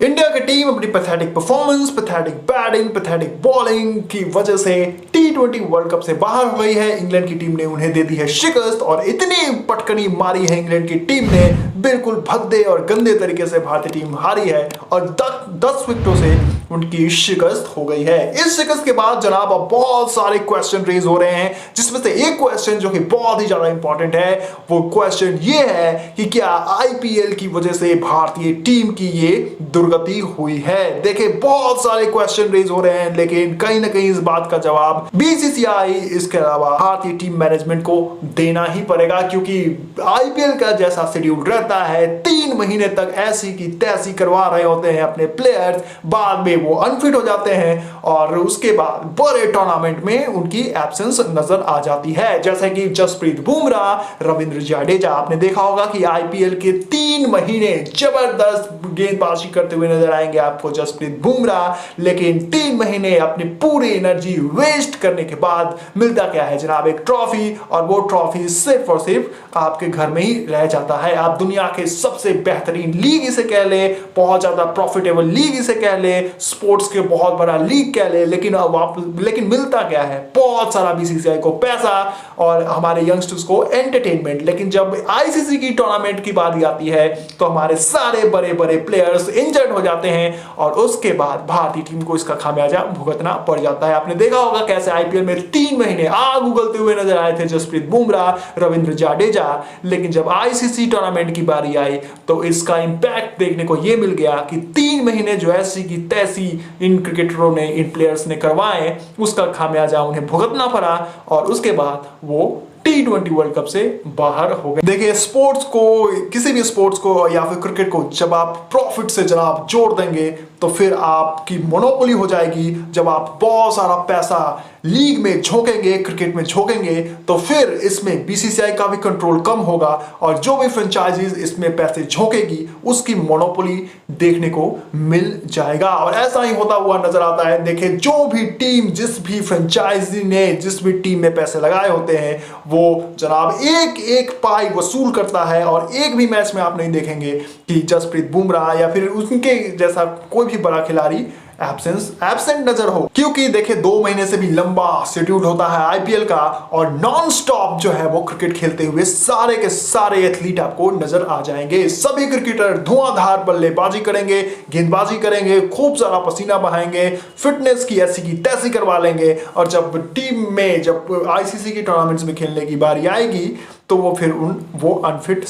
India की team अपनी pathetic performance, pathetic batting, pathetic bowling की वजह से T20 वर्ल्ड कप से बाहर हो गई है। इंग्लैंड की टीम ने उन्हें दे दी है शिकस्त और इतनी पटकनी मारी है इंग्लैंड की टीम ने, बिल्कुल भद्दे और गंदे तरीके से भारतीय टीम हारी है और 10 विकेटों से उनकी शिकस्त हो गई है। इस शिकस्त के बाद जनाब अब बहुत सारे क्वेश्चन रेज हो रहे हैं, जिसमें से एक क्वेश्चन जो कि बहुत ही ज्यादा इंपॉर्टेंट है, वो क्वेश्चन ये है कि क्या आईपीएल की वजह से भारतीय टीम की ये दुर्गति हुई है। देखिए बहुत सारे क्वेश्चन रेज हो रहे हैं, लेकिन कहीं ना कहीं इस बात का जवाब बीसीसीआई इसके अलावा भारतीय टीम मैनेजमेंट को देना ही पड़ेगा, क्योंकि आईपीएल का जैसा शेड्यूल रहता है 3 महीने तक ऐसी की तैसी करवा रहे होते हैं अपने प्लेयर्स, बाद में वो अनफिट हो जाते हैं और उसके बाद बड़े टूर्नामेंट में उनकी एब्सेंस नजर आ जाती है। जैसे कि जसप्रीत बुमराह, रविंद्र जडेजा, आपने देखा होगा कि आईपीएल के 3 महीने जबरदस्त गेंदबाजी करते हुए नजर आएंगे आपको जसप्रीत बुमराह, लेकिन 3 महीने अपनी पूरी एनर्जी वेस्ट करने के बाद मिलता क्या है जनाब, एक ट्रॉफी, और वो ट्रॉफी सिर्फ और सिर्फ आपके घर में ही रह जाता है। आप दुनिया के सबसे बेहतरीन लीग इसे कह ले, बहुत ज्यादा प्रॉफिटेबल लीग इसे कह ले, स्पोर्ट्स के बहुत बड़ा लीग कह ले, लेकिन मिलता क्या है, बहुत सारा बीसीसीआई को पैसा और हमारे यंगस्टर्स को एंटरटेनमेंट। लेकिन जब आईसीसी की टूर्नामेंट की बात आती है तो हमारे सारे बड़े बड़े प्लेयर्स इंजर्ड हो जाते हैं और उसके बाद भारतीय टीम को इसका खामियाजा भुगतना पड़ जाता है। आपने देखा होगा कैसे आईपीएल में 3 महीने आग उगलते हुए नजर आए थे जसप्रीत बुमराह, रविंद्र जडेजा, लेकिन जब आईसीसी टूर्नामेंट की बारी आई तो इसका इंपैक्ट देखने को यह मिल गया कि 3 महीने जो ऐसी की तैसी इन क्रिकेटरों ने, इन प्लेयर्स ने करवाए, उसका खामियाजा उन्हें भुगतना पड़ा और उसके बाद वो T20 वर्ल्ड कप से बाहर हो गए। देखिए स्पोर्ट्स को, किसी भी स्पोर्ट्स को या फिर क्रिकेट को जब आप प्रॉफिट से जनाब जोड़ देंगे तो फिर आपकी मोनोपोली हो जाएगी। जब आप बहुत सारा पैसा लीग में झोंकेंगे, क्रिकेट में झोंकेंगे, तो फिर इसमें बीसीसीआई का भी कंट्रोल कम होगा और जो भी फ्रेंचाइजीज इसमें पैसे झोंकेगी उसकी मोनोपोली देखने को मिल जाएगा और ऐसा ही होता हुआ नजर आता है। देखिए जो भी टीम, जिस भी फ्रेंचाइजी ने, जिस भी टीम में पैसे लगाए होते हैं, वो जनाब एक एक पाई वसूल करता है और एक भी मैच में आप नहीं देखेंगे कि जसप्रीत बुमराह या फिर उनके जैसा कोई भी बड़ा खिलाड़ी एब्सेंट नजर हो, क्योंकि देखिए 2 महीने से भी लंबा शेड्यूल होता है आईपीएल का और नॉन स्टॉप जो है वो क्रिकेट खेलते हुए सारे के सारे एथलीट आपको नजर आ जाएंगे। सभी क्रिकेटर धुआंधार बल्लेबाजी करेंगे, गेंदबाजी करेंगे, खूब सारा पसीना बहाएंगे, फिटनेस की ऐसी की तैसी करवा लेंगे और जब टीम में, जब आईसीसी की टूर्नामेंट्स में खेलने की बारी आएगी तो वो फिर वो अनफिट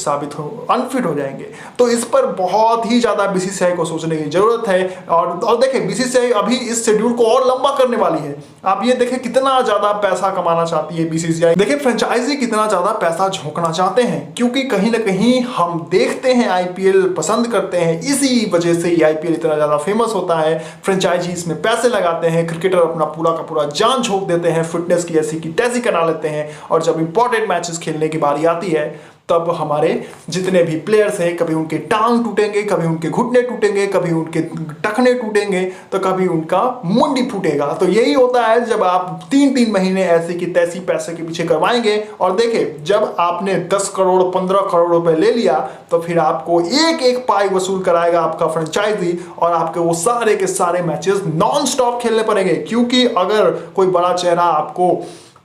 हो जाएंगे। तो इस पर बहुत ही ज्यादा बीसीसीआई को सोचने की जरूरत है और देखिए बीसीसीआई अभी इस शेड्यूल को और लंबा करने वाली है। आप ये देखें कितना ज्यादा पैसा कमाना चाहती है बीसीसीआई। देखिए फ्रेंचाइजी कितना ज्यादा पैसा झोंकना चाहते हैं, क्योंकि कहीं ना कहीं हम देखते हैं आईपीएल पसंद करते हैं, इसी वजह से ही आईपीएल इतना ज्यादा फेमस होता है। फ्रेंचाइजी इसमें पैसे लगाते हैं, क्रिकेटर अपना पूरा का पूरा जान झोंक देते हैं, फिटनेस की ऐसी की तैसी करा लेते हैं और जब इंपॉर्टेंट मैचेस खेलने की बारी आती है तब हमारे जितने भी प्लेयर्स हैं, कभी उनके टांग टूटेंगे, कभी उनके घुटने टूटेंगे, कभी उनके टखने टूटेंगे, तो कभी उनका मुंडी फूटेगा। तो यही होता है जब आप 3-3 महीने ऐसे की तैसी पैसे के पीछे करवाएंगे। और देखिए जब आपने 10 करोड़ 15 करोड़ रुपए ले लिया तो फिर आपको एक एक पाई वसूल कराएगा आपका फ्रेंचाइजी और आपके वो सारे के सारे मैचेस नॉन स्टॉप खेलने पड़ेंगे, क्योंकि अगर कोई बड़ा चेहरा आपको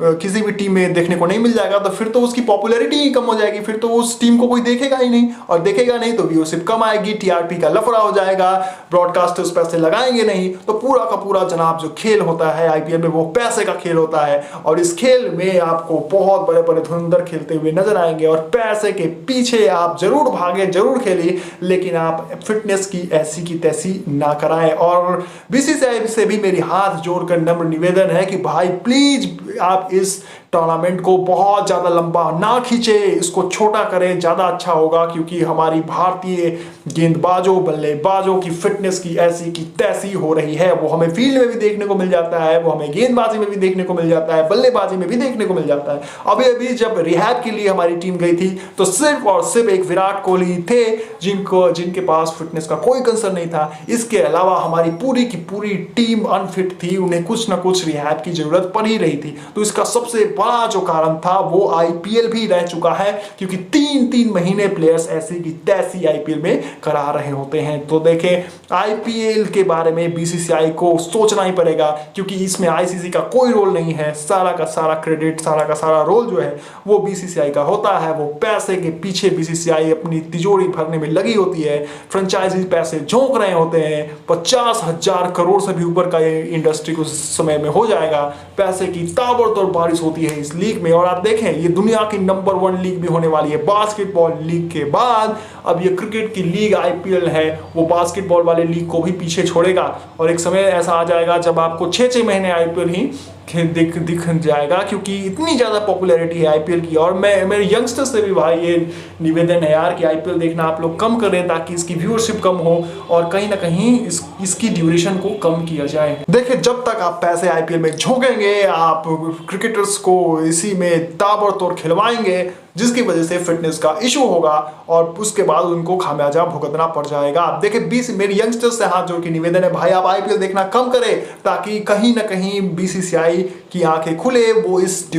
किसी भी टीम में देखने को नहीं मिल जाएगा तो फिर तो उसकी पॉपुलैरिटी ही कम हो जाएगी, फिर तो उस टीम को कोई देखेगा ही नहीं और देखेगा नहीं तो व्यूअरशिप कम आएगी, टीआरपी का लफड़ा हो जाएगा, ब्रॉडकास्टर्स पैसे लगाएंगे नहीं। तो पूरा का पूरा जनाब जो खेल होता है आईपीएल में वो पैसे का खेल होता है और इस खेल में आपको बहुत बड़े बड़े धुरंधर खेलते हुए नजर आएंगे और पैसे के पीछे आप जरूर भागे, जरूर खेलिए, लेकिन आप फिटनेस की ऐसी की तैसी ना कराएं। और बीसीसीआई से भी मेरी हाथ जोड़कर नम्र निवेदन है कि भाई प्लीज आप इस टूर्नामेंट को बहुत ज्यादा लंबा ना खींचे, इसको छोटा करें, ज्यादा अच्छा होगा, क्योंकि हमारी भारतीय गेंदबाजों, बल्लेबाजों की फिटनेस की ऐसी की तैसी हो रही है। वो हमें फील्ड में भी देखने को मिल जाता है, वो हमें गेंदबाजी में भी देखने को मिल जाता है, बल्लेबाजी में भी देखने को मिल जाता है। अभी जब रिहैब के लिए हमारी टीम गई थी तो सिर्फ और सिर्फ एक विराट कोहली थे जिनके पास फिटनेस का कोई कंसर्न नहीं था। इसके अलावा हमारी पूरी की पूरी टीम अनफिट थी, उन्हें कुछ ना कुछ रिहैब की जरूरत पड़ ही रही थी। तो इसका सबसे बड़ा जो कारण था वो आईपीएल भी रह चुका है, क्योंकि 3-3 महीने प्लेयर्स ऐसी की तैसी आईपीएल में करा रहे होते हैं। तो देखें आईपीएल के बारे में बीसीसीआई को सोचना ही पड़ेगा, क्योंकि इसमें आईसीसी का कोई रोल नहीं है। सारा का सारा क्रेडिट, सारा का सारा रोल जो है वो बीसीसीआई का होता है। वो पैसे के पीछे बीसीसीआई अपनी तिजोरी भरने में लगी होती है। फ्रेंचाइजी पैसे झोंक रहे होते हैं। 50,000 करोड़ से भी ऊपर का ये इंडस्ट्री उस समय में हो जाएगा। पैसे की ताबड़तोड़ बारिश होती है इस लीग में। और आप देखें ये दुनिया की नंबर 1 लीग भी होने वाली है। बास्केटबॉल लीग के बाद अब ये क्रिकेट की लीग आईपीएल है, वो बास्केटबॉल वाले लीग को भी पीछे छोड़ेगा। और एक समय ऐसा आ जाएगा जब आपको 6-6 महीने आईपीएल ही दिख जाएगा, क्योंकि इतनी ज़्यादा पॉपुलैरिटी है आईपीएल की। और मैं मेरे यंगस्टर्स से भी भाई ये निवेदन है यार कि आईपीएल देखना आप लोग कम करें, ताकि इसकी व्यूअरशिप कम हो और कहीं ना कहीं इसकी ड्यूरेशन को कम किया जाए। देखिए जब तक आप पैसे आईपीएल में झोंकेंगे, आप क्रिकेटर्स को इसी में ताबड़तोड़ खिलवाएंगे, जिसकी वजह से फिटनेस का इशू होगा और उसके बाद उनको खामियाजा भुगतना पड़ जाएगा। आप देखिए 20 मेरे यंगस्टर्स से हाथ जोड़ के निवेदन है भाई आप आईपीएल देखना कम करें, ताकि कहीं ना कहीं बीसीसीआई की आंखें खुले, वो इसकी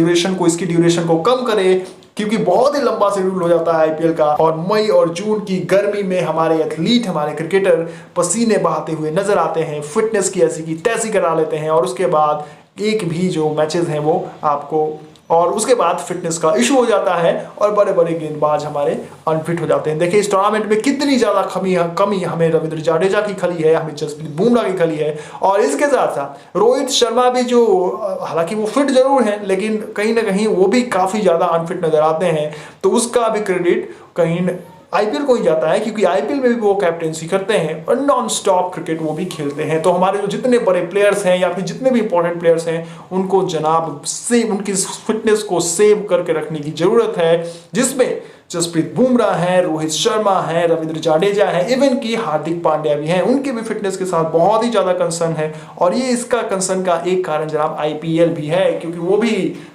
ड्यूरेशन को कम करे, क्योंकि बहुत ही लंबा शेड्यूल हो जाता है आईपीएल का। और मई और जून की गर्मी में हमारे एथलीट, हमारे क्रिकेटर पसीने बहाते हुए नजर आते हैं, फिटनेस की ऐसी की तैसी करा लेते हैं, और उसके बाद एक भी जो मैचेस हैं वो आपको, और उसके बाद फिटनेस का इशू हो जाता है और बड़े बड़े गेंदबाज हमारे अनफिट हो जाते हैं। देखिए इस टूर्नामेंट में कितनी ज़्यादा कमी हमें रविंद्र जडेजा की खली है, हमें जसप्रीत बुमराह की खली है, और इसके साथ साथ रोहित शर्मा भी, जो हालांकि वो फिट जरूर हैं लेकिन कहीं ना कहीं वो भी काफ़ी ज़्यादा अनफिट नजर आते हैं। तो उसका भी क्रेडिट कहीं आईपीएल को ही जाता है, क्योंकि आईपीएल में भी वो कैप्टेंसी करते हैं और नॉन स्टॉप क्रिकेट वो भी खेलते हैं। तो हमारे जो जितने बड़े प्लेयर्स हैं या फिर जितने भी इंपॉर्टेंट प्लेयर्स हैं, उनको जनाब से उनकी फिटनेस को सेव करके रखने की जरूरत है, जिसमें जसप्रीत बुमराह है, रोहित शर्मा है, रविंद्र जडेजा है, इवन की हार्दिक पांड्या भी हैं। उनके भी फिटनेस के साथ बहुत ही ज़्यादा कंसर्न है, और ये इसका कंसर्न का एक कारण जनाब आईपीएल भी है, क्योंकि वो भी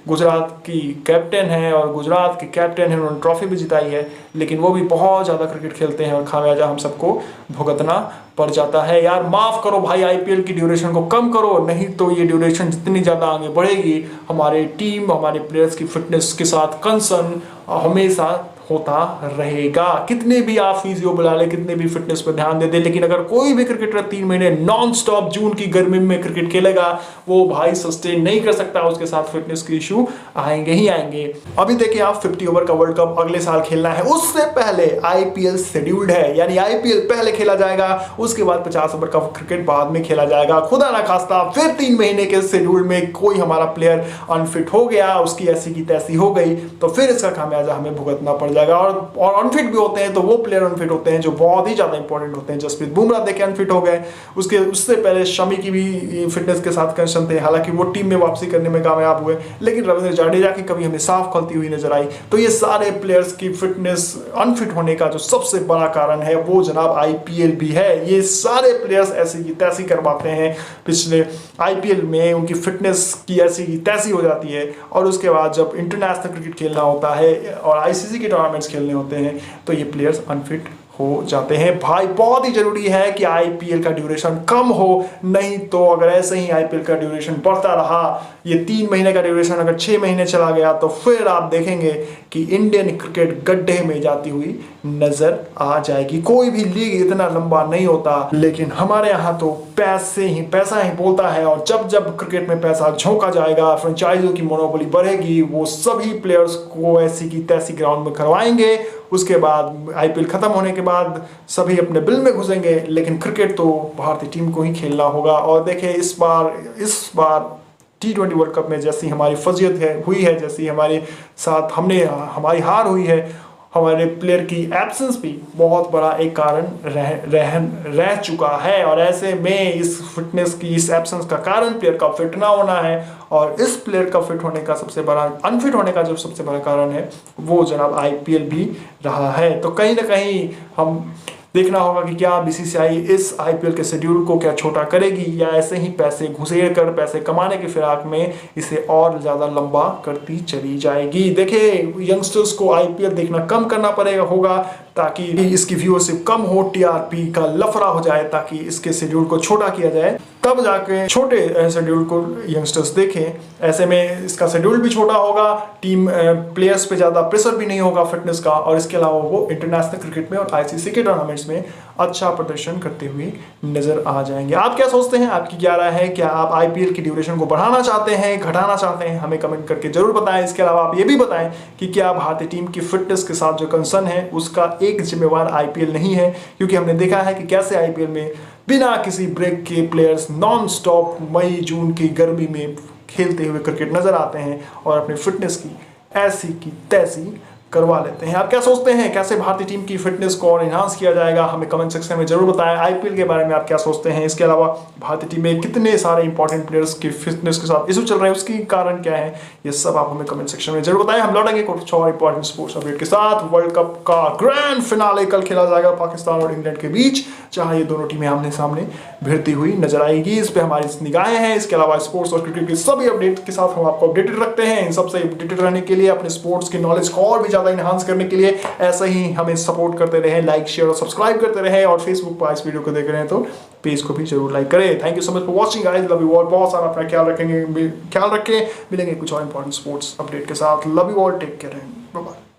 गुजरात की कैप्टन है और गुजरात के कैप्टन है, उन्होंने ट्रॉफी भी जिताई है, लेकिन वो भी बहुत ज़्यादा क्रिकेट खेलते हैं और खामियाजा हम सबको भुगतना पड़ जाता है। यार माफ़ करो भाई, आईपीएल की ड्यूरेशन को कम करो, नहीं तो ये ड्यूरेशन जितनी ज़्यादा आगे बढ़ेगी, हमारे टीम, हमारे प्लेयर्स की फिटनेस के साथ कंसर्न हमेशा होता रहेगा। कितने भी आप फिजियो बुला ले, कितने भी फिटनेस पर ध्यान दे दे, लेकिन अगर कोई भी क्रिकेटर 3 महीने नॉन स्टॉप जून की गर्मी में क्रिकेट खेलेगा, वो भाई सस्टेन नहीं कर सकता, उसके साथ फिटनेस के इशू आएंगे ही आएंगे। अभी देखिए आप 50 ओवर का वर्ल्ड कप अगले साल खेलना है, उससे पहले आईपीएल शेड्यूल्ड है, यानी आईपीएल पहले खेला जाएगा, उसके बाद 50 ओवर का क्रिकेट बाद में खेला जाएगा। खुदा ना खास्ता फिर 3 महीने के शेड्यूल में कोई हमारा प्लेयर अनफिट हो गया, उसकी ऐसी की तैसी हो गई, तो फिर इसका खामियाजा हमें भुगतना पड़ जाएगा। और अनफिट भी होते हैं तो वो प्लेयर अनफिट होते हैं जो बहुत ही ज्यादा इंपॉर्टेंट होते हैं। जसप्रीत बुमराह देखे अनफिट हो गए, उससे पहले शमी की भी फिटनेस के साथ कंसर्न थे, हालांकि वो टीम में वापसी करने में कामयाब हुए, लेकिन रविंद्र जडेजा की कभी हमें साफ खलती हुई नजर आई। तो ये सारे प्लेयर्स की फिटनेस अनफिट होने का जो सबसे बड़ा कारण है वो जनाब आईपीएल भी है। ये सारे प्लेयर्स ऐसी की तैसी करवाते हैं पिछले आईपीएल में, उनकी फिटनेस की ऐसी की तैसी हो जाती है, और उसके बाद जब इंटरनेशनल क्रिकेट खेलना होता है और आईसीसी के टूर्नामेंट्स खेलने होते हैं तो ये प्लेयर्स अनफिट हो जाते हैं। भाई बहुत ही जरूरी है कि आईपीएल का ड्यूरेशन कम हो, नहीं तो अगर ऐसे ही आईपीएल का ड्यूरेशन बढ़ता रहा, ये 3 महीने का ड्यूरेशन अगर 6 महीने चला गया, तो फिर आप देखेंगे कि इंडियन क्रिकेट गड्ढे में जाती हुई नजर आ जाएगी। कोई भी लीग इतना लंबा नहीं होता, लेकिन हमारे यहाँ तो पैसा ही बोलता है, और जब जब क्रिकेट में पैसा झोंका जाएगा, फ्रेंचाइजों की मोनोपोली बढ़ेगी, वो सभी प्लेयर्स को ऐसी की तैसी ग्राउंड में करवाएंगे। उसके बाद आईपीएल खत्म होने के बाद सभी अपने बिल में घुसेंगे, लेकिन क्रिकेट तो भारतीय टीम को ही खेलना होगा। और देखिए इस बार T20 वर्ल्ड कप में जैसी हमारी फजीयत हुई है, जैसी हमारे साथ हमारी हार हुई है, हमारे प्लेयर की एब्सेंस भी बहुत बड़ा एक कारण रह चुका है। और ऐसे में इस फिटनेस की इस एब्सेंस का कारण प्लेयर का फिट ना होना है, और इस प्लेयर का फिट होने का अनफिट होने का जो सबसे बड़ा कारण है वो जनाब आईपीएल भी रहा है। तो कहीं ना कहीं हम देखना होगा कि क्या बीसीसीआई इस आईपीएल के शेड्यूल को क्या छोटा करेगी, या ऐसे ही पैसे घुसेड़ कर पैसे कमाने की फिराक में इसे और ज़्यादा लंबा करती चली जाएगी। देखिए यंगस्टर्स को आईपीएल देखना कम करना होगा, ताकि इसकी व्यूअरशिप कम हो, टीआरपी का लफड़ा हो जाए, ताकि इसके शेड्यूल को छोटा किया जाए, तब जाके छोटे शेड्यूल को यंगस्टर्स देखें। ऐसे में इसका शेड्यूल भी छोटा होगा, टीम प्लेयर्स पे ज़्यादा प्रेशर भी नहीं होगा फिटनेस का, और इसके अलावा वो इंटरनेशनल क्रिकेट में और आईसीसी के टूर्नामेंट्स में अच्छा प्रदर्शन करते हुए नजर आ जाएंगे। आप क्या सोचते हैं? आपकी क्या राय है? क्या आप आईपीएल की ड्यूरेशन को बढ़ाना चाहते हैं, घटाना चाहते हैं? हमें कमेंट करके जरूर बताएं। इसके अलावा आप ये भी बताएं कि क्या भारतीय टीम की फिटनेस के साथ जो कंसर्न है उसका एक जिम्मेवार आईपीएल नहीं है, क्योंकि हमने देखा है कि कैसे आईपीएल में बिना किसी ब्रेक के प्लेयर्स नॉन स्टॉप मई जून की गर्मी में खेलते हुए क्रिकेट नजर आते हैं और अपनी फिटनेस की ऐसी की तैसी करवा लेते हैं। आप क्या सोचते हैं? कैसे भारतीय टीम की फिटनेस को और एनहांस किया जाएगा? हमें कमेंट सेक्शन में जरूर बताएं। आईपीएल के बारे में आप क्या सोचते हैं? इसके अलावा भारतीय टीम में कितने सारे इंपॉर्टेंट प्लेयर्स की फिटनेस के साथ इशू चल रहे हैं, उसकी कारण क्या है? ये सब आप हमें कमेंट सेक्शन में जरूर बताएं। हम लौटेंगे कुछ और इंपॉर्टेंट स्पोर्ट्स अपडेट के साथ। वर्ल्ड कप का ग्रैंड फिनाले कल खेला जाएगा पाकिस्तान और इंग्लैंड के बीच, जहां ये दोनों टीमें आमने सामने भिड़ती हुई नजर आएगी। इस पे हमारी निगाहें हैं। इसके अलावा स्पोर्ट्स और क्रिकेट के सभी अपडेट के साथ हम आपको अपडेटेड रखते हैं। इन सबसे अपडेटेड रहने के लिए, अपने स्पोर्ट्स की नॉलेज को और भी ज्यादा इनहांस करने के लिए ऐसे ही हमें सपोर्ट करते रहें, लाइक शेयर और सब्सक्राइब करते रहें, और फेसबुक पर इस वीडियो को देख रहे हैं तो पेज को भी जरूर लाइक करें। Thank you so much for watching guys, love you all. बहुत सारा अपना ख्याल रखें। मिलेंगे कुछ और इंपॉर्टेंट स्पोर्ट्स अपडेट के साथ। Love you all, take care, bye bye.